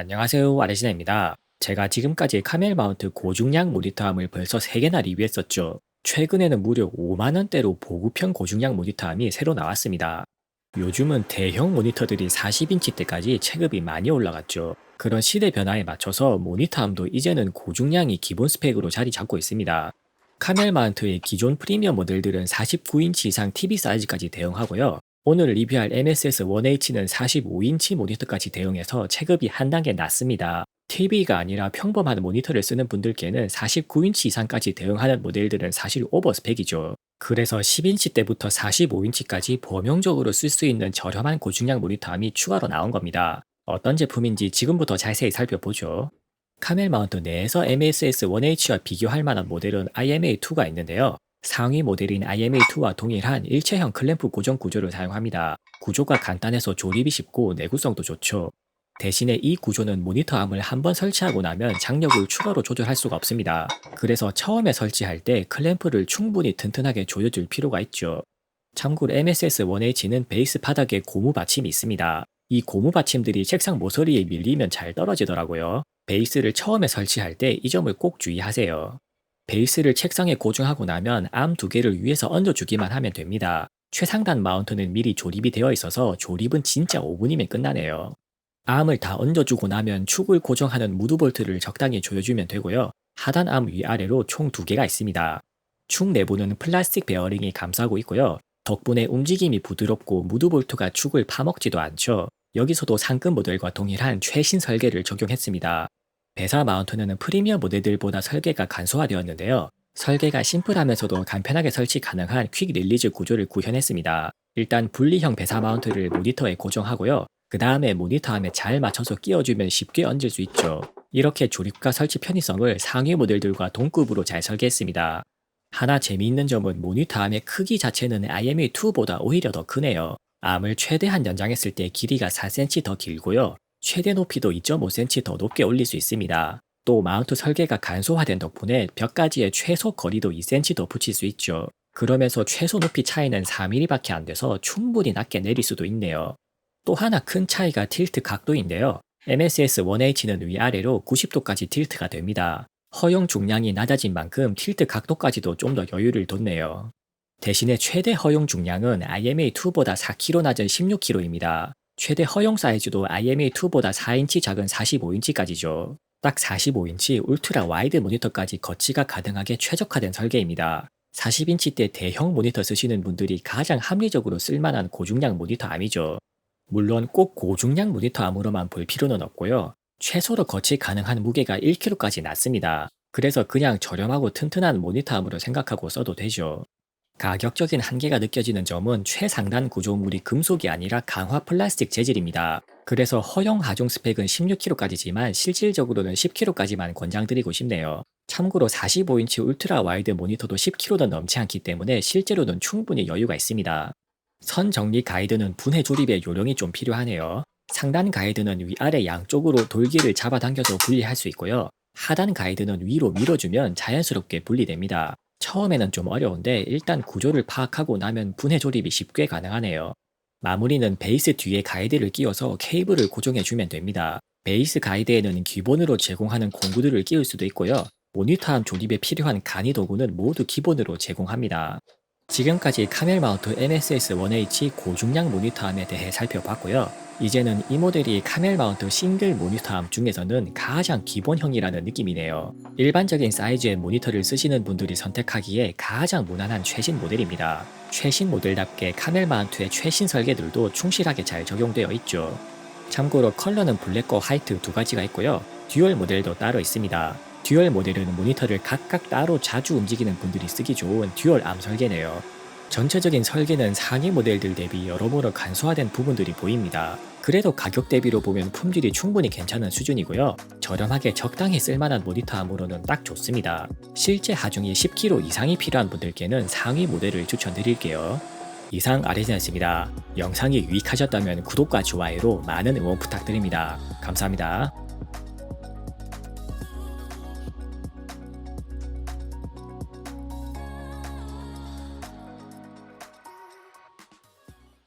안녕하세요, 아레시나입니다. 제가 지금까지 카멜 마운트 고중량 모니터함을 벌써 3개나 리뷰했었죠. 최근에는 무려 5만원대로 보급형 고중량 모니터함이 새로 나왔습니다. 요즘은 대형 모니터들이 40인치대까지 체급이 많이 올라갔죠. 그런 시대 변화에 맞춰서 모니터함도 이제는 고중량이 기본 스펙으로 자리 잡고 있습니다. 카멜 마운트의 기존 프리미엄 모델들은 49인치 이상 TV 사이즈까지 대응하고요. 오늘 리뷰할 MSS 1H는 45인치 모니터까지 대응해서 체급이 한 단계 낮습니다. TV가 아니라 평범한 모니터를 쓰는 분들께는 49인치 이상까지 대응하는 모델들은 사실 오버스펙이죠. 그래서 10인치 때부터 45인치까지 범용적으로 쓸 수 있는 저렴한 고중량 모니터함이 추가로 나온 겁니다. 어떤 제품인지 지금부터 자세히 살펴보죠. 카멜 마운트 내에서 MSS 1H와 비교할 만한 모델은 IMA2가 있는데요. 상위 모델인 IMA2와 동일한 일체형 클램프 고정 구조를 사용합니다. 구조가 간단해서 조립이 쉽고 내구성도 좋죠. 대신에 이 구조는 모니터암을 한번 설치하고 나면 장력을 추가로 조절할 수가 없습니다. 그래서 처음에 설치할 때 클램프를 충분히 튼튼하게 조여줄 필요가 있죠. 참고로 MSS 1H는 베이스 바닥에 고무 받침이 있습니다. 이 고무 받침들이 책상 모서리에 밀리면 잘 떨어지더라고요. 베이스를 처음에 설치할 때 이 점을 꼭 주의하세요. 베이스를 책상에 고정하고 나면 암 2개를 위에서 얹어주기만 하면 됩니다. 최상단 마운트는 미리 조립이 되어 있어서 조립은 진짜 5분이면 끝나네요. 암을 다 얹어주고 나면 축을 고정하는 무드볼트를 적당히 조여주면 되고요. 하단 암 위아래로 총 2개가 있습니다. 축 내부는 플라스틱 베어링이 감싸고 있고요. 덕분에 움직임이 부드럽고 무드볼트가 축을 파먹지도 않죠. 여기서도 상급 모델과 동일한 최신 설계를 적용했습니다. 배사 마운트는 프리미엄 모델들보다 설계가 간소화되었는데요. 설계가 심플하면서도 간편하게 설치 가능한 퀵 릴리즈 구조를 구현했습니다. 일단 분리형 배사 마운트를 모니터에 고정하고요. 그 다음에 모니터함에 잘 맞춰서 끼워주면 쉽게 얹을 수 있죠. 이렇게 조립과 설치 편의성을 상위 모델들과 동급으로 잘 설계했습니다. 하나 재미있는 점은 모니터함의 크기 자체는 IMA2보다 오히려 더 크네요. 암을 최대한 연장했을 때 길이가 4cm 더 길고요. 최대 높이도 2.5cm 더 높게 올릴 수 있습니다. 또 마운트 설계가 간소화된 덕분에 벽까지의 최소 거리도 2cm 더 붙일 수 있죠. 그러면서 최소 높이 차이는 4mm밖에 안 돼서 충분히 낮게 내릴 수도 있네요. 또 하나 큰 차이가 틸트 각도인데요. MSS 1H는 위아래로 90도까지 틸트가 됩니다. 허용 중량이 낮아진 만큼 틸트 각도까지도 좀 더 여유를 뒀네요. 대신에 최대 허용 중량은 IMA2보다 4kg 낮은 16kg입니다. 최대 허용 사이즈도 IMA2보다 4인치 작은 45인치까지죠. 딱 45인치 울트라 와이드 모니터까지 거치가 가능하게 최적화된 설계입니다. 40인치대 대형 모니터 쓰시는 분들이 가장 합리적으로 쓸만한 고중량 모니터암이죠. 물론 꼭 고중량 모니터암으로만 볼 필요는 없고요. 최소로 거치 가능한 무게가 1kg까지 낮습니다. 그래서 그냥 저렴하고 튼튼한 모니터암으로 생각하고 써도 되죠. 가격적인 한계가 느껴지는 점은 최상단 구조물이 금속이 아니라 강화 플라스틱 재질입니다. 그래서 허용 하중 스펙은 16kg까지지만 실질적으로는 10kg까지만 권장드리고 싶네요. 참고로 45인치 울트라 와이드 모니터도 10kg도 넘지 않기 때문에 실제로는 충분히 여유가 있습니다. 선 정리 가이드는 분해 조립에 요령이 좀 필요하네요. 상단 가이드는 위아래 양쪽으로 돌기를 잡아당겨서 분리할 수 있고요. 하단 가이드는 위로 밀어주면 자연스럽게 분리됩니다. 처음에는 좀 어려운데 일단 구조를 파악하고 나면 분해 조립이 쉽게 가능하네요. 마무리는 베이스 뒤에 가이드를 끼워서 케이블을 고정해주면 됩니다. 베이스 가이드에는 기본으로 제공하는 공구들을 끼울 수도 있고요. 모니터암 조립에 필요한 간이 도구는 모두 기본으로 제공합니다. 지금까지 카멜 마운트 MSS 1H 고중량 모니터암에 대해 살펴봤고요. 이제는 이 모델이 카멜 마운트 싱글 모니터암 중에서는 가장 기본형이라는 느낌이네요. 일반적인 사이즈의 모니터를 쓰시는 분들이 선택하기에 가장 무난한 최신 모델입니다. 최신 모델답게 카멜 마운트의 최신 설계들도 충실하게 잘 적용되어 있죠. 참고로 컬러는 블랙과 화이트 두 가지가 있고요. 듀얼 모델도 따로 있습니다. 듀얼 모델은 모니터를 각각 따로 자주 움직이는 분들이 쓰기 좋은 듀얼 암 설계네요. 전체적인 설계는 상위 모델들 대비 여러모로 간소화된 부분들이 보입니다. 그래도 가격 대비로 보면 품질이 충분히 괜찮은 수준이고요. 저렴하게 적당히 쓸만한 모니터함으로는 딱 좋습니다. 실제 하중이 10kg 이상이 필요한 분들께는 상위 모델을 추천드릴게요. 이상 아레시나였습니다. 영상이 유익하셨다면 구독과 좋아요로 많은 응원 부탁드립니다. 감사합니다.